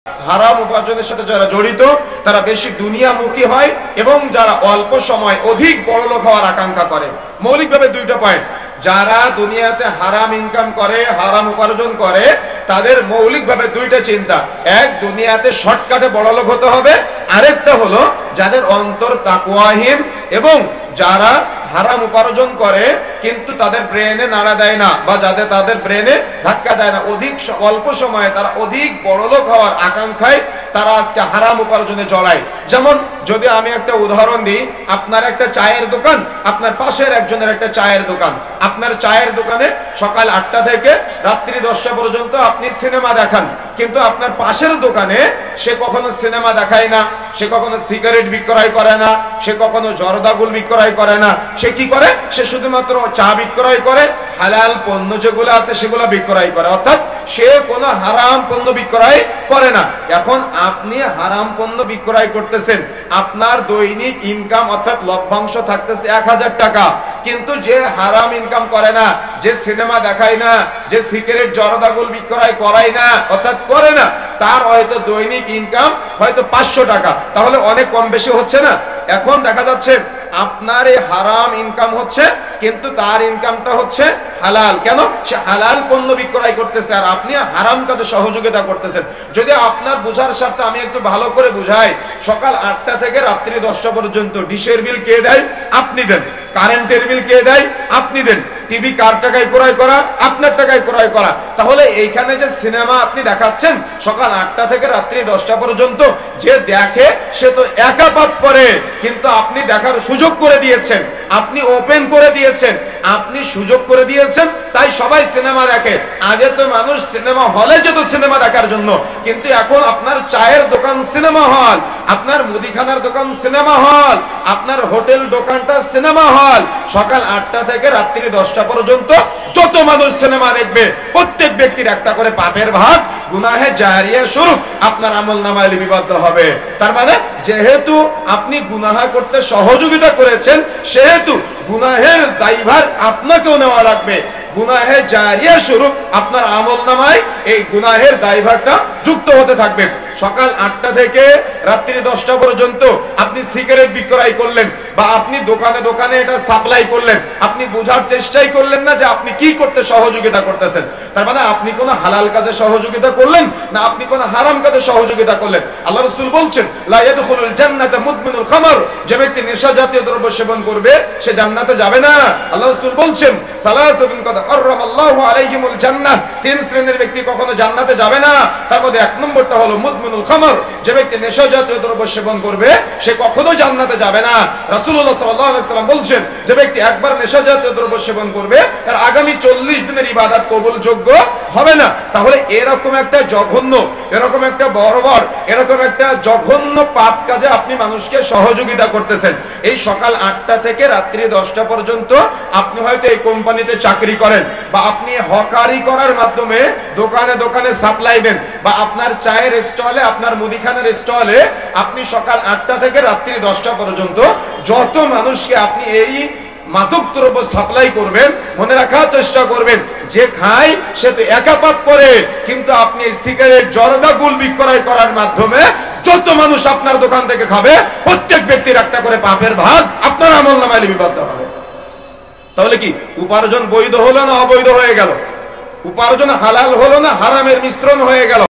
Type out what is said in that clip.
হারাম উপার্জনের সাথে যারা জড়িত তারা বেশি দুনিয়ামুখী হয় এবং যারা অল্প সময় অধিক বড়লোক হওয়ার আকাঙ্ক্ষা করে। মৌলিকভাবে দুইটা পয়েন্ট। যারা দুনিয়াতে হারাম ইনকাম করে, হারাম উপার্জন করে, তাদের মৌলিকভাবে দুইটা চিন্তা। এক, দুনিয়াতে শর্টকাটে বড়লোক হতে হবে। আরেকটা হলো যাদের অন্তর তাকওয়াহীন এবং যারা হারাম উপার্জন করে কিন্তু তাদের ব্রেনে নাড়া দেয় না বা তাদের ব্রেনে ধাক্কা দেয় না, অল্প সময়ে তারা অধিক বড়লোক হওয়ার আকাঙ্ক্ষায় তারা আজকে হারাম উপার্জনে জড়ায়। যেমন যদি আমি একটা উদাহরণ দিই, আপনার একটা চায়ের দোকান, আপনার পাশের একজনের একটা চায়ের দোকান। আপনার চায়ের দোকানে সকাল 8টা থেকে রাত্রি 10টা পর্যন্ত আপনি সিনেমা দেখান, কিন্তু আপনার পাশের দোকানে সে কখনো সিনেমা দেখায় না, সে কখনো সিগারেট বিক্রয় করে না, সে কখনো জর্দাগুল বিক্রয় করে না। সে কি করে? সে শুধুমাত্র চা বিক্রয় করে, হালাল পণ্য যেগুলো আছে সেগুলো বিক্রয় করে, অর্থাৎ সে কোনো হারাম পণ্য বিক্রয় করে না। এখন আপনি হারাম পণ্য বিক্রয় করতেছেন, আপনার দৈনিক ইনকাম অর্থাৎ লভ্যাংশ থাকতেছে 1000 টাকা, কিন্তু যে হারাম ইনকাম করে না, যে সিনেমা দেখায় না, যে সিগারেট জর্দাগুল বিক্রয় করায় না অর্থাৎ করে না, তার হয়তো দৈনিক ইনকাম হয়তো 500 টাকা। তাহলে অনেক কম বেশি হচ্ছে না? এখন দেখা যাচ্ছে আপনার এই হারাম ইনকাম হচ্ছে কিন্তু তার ইনকামটা হচ্ছে হালাল। কেন? সে হালাল পণ্য বিক্রয় করতেছে আর আপনি হারাম কাজে সহযোগিতা করতেছেন। যদি আপনার বোঝার স্বার্থে আমি একটু ভালো করে বুঝাই, সকাল 8টা থেকে রাত্রি 10টা পর্যন্ত ডিশের বিল কে দেয়? আপনি দেন। কারেন্টের বিল কে দেয়? আপনি দেন। টিভি কার টাকায় ক্রয় করা? আপনার টাকায় ক্রয় করা। তাহলে এইখানে যে সিনেমা আপনি দেখাচ্ছেন সকাল 8টা থেকে রাত্রি 10টা পর্যন্ত, যে দেখে সে তো একা পাপ করে, কিন্তু আপনি দেখার সুযোগ করে দিয়েছেন, আপনি ওপেন করে দিয়েছেন, আপনি সুযোগ করে দিয়েছেন, তাই সবাই সিনেমা দেখে। আগে তো মানুষ সিনেমা হলে যেত সিনেমা দেখার জন্য, কিন্তু এখন আপনার চায়ের দোকান সিনেমা হল, আপনার মুদিখানার দোকান সিনেমা হল, আপনার হোটেল দোকানটা সিনেমা হল। সকাল 8টা থেকে রাত্রি 10টা পর্যন্ত যত মানুষ সিনেমা দেখবে প্রত্যেক ব্যক্তির একটা করে পাপের ভাগ, গুনাহে জারিয়া স্বরূপ আপনার আমলনামায় লিপিবদ্ধ হবে। তার মানে যেহেতু আপনি গুনাহ করতে সহযোগিতা করেছেন, সেহেতু গুনাহের দায়ভার আপনাকেও নেওয়া লাগবে। গুনাহে জারিয়া স্বরূপ আপনার আমলনামায় এই গুনাহের দায়ভারটা যুক্ত হতে থাকবে। সকাল 8টা থেকে রাত্রি 10টা পর্যন্ত আপনি সিগারেট বিক্রয় করলেন বা আপনি দোকানে দোকানে এটা সাপ্লাই করলেন, আপনি বোঝার চেষ্টাই করলেন না যে আপনি কি করতে সহযোগিতা করতেছেন। তার মানে আপনি কোন হালাল কাজে সহযোগিতা করলেন না আপনি কোন হারাম কাজে সহযোগিতা করলেন। আল্লাহ রাসূল বলছেন, লা ইয়াদখুলুল জান্নাতা মুদমিনুল খামর, যে ব্যক্তি নেশা জাতীয় দ্রব্য সেবন করবে সে জান্নাতে যাবে না। আল্লাহ রাসূল বলছেন, সালাসাতুন কাদ হারামাল্লাহু আলাইহিমুল জান্নাহ, 3 শ্রেণীর ব্যক্তি কখনো জান্নাতে যাবে না। তার মধ্যে 1 নম্বরটা হলো মুদমিনুল খামর, যে ব্যক্তি নেশা জাতীয় দ্রব্য সেবন করবে সে কখনো জান্নাতে যাবে না। রাসূলুল্লাহ সাল্লাল্লাহু আলাইহি সাল্লাম বলছেন, যে ব্যক্তি একবার নেশা জাতীয় দ্রব্য সেবন করবে তার আগামী 40 দিনের ইবাদত কবুলযোগ্য হবে না। তাহলে এরকম একটা জঘন্য, এরকম একটা বর্বর, এরকম একটা জঘন্য পাপ কাজে আপনি মানুষকে সহযোগিতা করতেছেন। এই সকাল 8টা থেকে রাত্রি 10টা পর্যন্ত আপনি হয়তো এই কোম্পানিতে চাকরি করেন বা আপনি হকারি করার মাধ্যমে দোকানে দোকানে সাপ্লাই দেন বা আপনার চায়ের স্টলে, আপনার মুদিখানার স্টলে আপনি সকাল 8টা থেকে রাত্রি 10টা পর্যন্ত যত মানুষকে আপনি এই মাদক দ্রব্য সাপ্লাই করবেন, মনে রাখার চেষ্টা করবেন যে খায় সে তো একা পাপ করে, কিন্তু আপনি এই সিগারেট জর্দাগুল বিক্রয় করার মাধ্যমে যত মানুষ আপনার দোকান থেকে খাবে প্রত্যেক ব্যক্তির একটা করে পাপের ভাগ আপনার আমলনামায় লিপিবদ্ধ হবে। তাহলে কি উপার্জন বৈধ হলো না অবৈধ হয়ে গেল? উপার্জন হালাল হলো না হারামের মিশ্রণ হয়ে গেল?